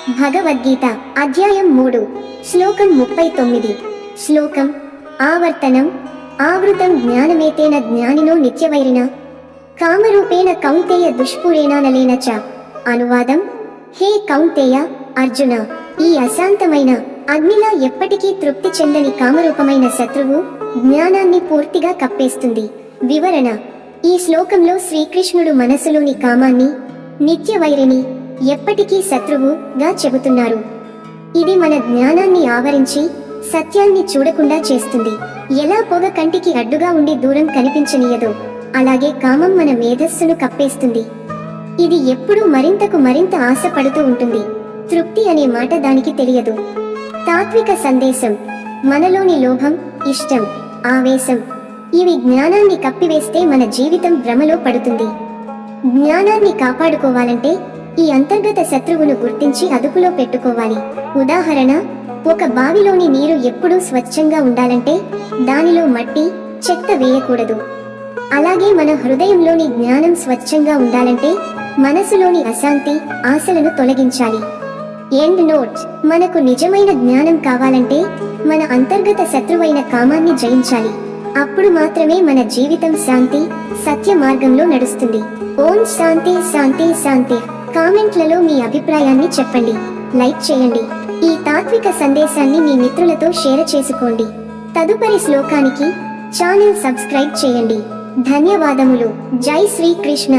భగవద్గీత అధ్యాయం 3 శ్లోకం 39 శ్లోకం ఆవర్తనం ఆవృతం జ్ఞానమేతేన జ్ఞానినో నిత్యవైరిణ కామరూపేణ కౌంతేయ దుష్పూరేణానలేన చ అనువాదం హే కౌంతేయ అర్జున ఈ అశాంతమైన అగ్నిలా ఎప్పటికీ తృప్తి చెందని కామరూపమైన శత్రువు జ్ఞానాన్ని పూర్తిగా కప్పేస్తుంది. వివరణ ఈ శ్లోకంలో శ్రీకృష్ణుడు మనసులోని కామాన్ని నిత్యవైరిని ఎప్పటికీ శత్రువుగా చెబుతున్నారు. ఇది మన జ్ఞానాన్ని ఆవరించి సత్యాన్ని చూడకుండా చేస్తుంది. ఎలా పొగ కంటికి అడ్డుగా ఉండి దూరం కనిపించనీయదో అలాగే కామం మన మేధస్సును కప్పేస్తుంది. ఇది ఎప్పుడూ మరింతకు మరింత ఆశపడుతూ ఉంటుంది. తృప్తి అనే మాట దానికి తెలియదు. తాత్విక సందేశం మనలోని లోభం, ఇష్టం, ఆవేశం ఇవి జ్ఞానాన్ని కప్పివేస్తే మన జీవితం భ్రమలో పడుతుంది. జ్ఞానాన్ని కాపాడుకోవాలంటే ఈ అంతర్గత శత్రువును గుర్తించి అదుపులో పెట్టుకోవాలి. ఉదాహరణ, ఒక బావిలోని నీరు ఎప్పుడూ స్వచ్ఛంగా ఉండాలంటే దానిలో మట్టి, చెత్త వేయకూడదు. అలాగే మన హృదయంలోని జ్ఞానం స్వచ్ఛంగా ఉండాలంటే మనసులోని అశాంతి, ఆశలను తొలగించాలి. ఎండ్ నోట్ మనకు నిజమైన జ్ఞానం కావాలంటే మన అంతర్గత శత్రువైన కామాన్ని జయించాలి. అప్పుడు మాత్రమే మన జీవితం శాంతి, సత్య మార్గంలో నడుస్తుంది. ఓం శాంతి శాంతి శాంతి. కామెంట్లలో మీ అభిప్రాయాన్ని చెప్పండి, లైక్ చేయండి. ఈ తాత్విక సందేశాన్ని మీ మిత్రులతో షేర్ చేసుకోండి. తదుపరి శ్లోకానికి ఛానల్ సబ్స్క్రైబ్ చేయండి. ధన్యవాదములు. జై శ్రీకృష్ణ.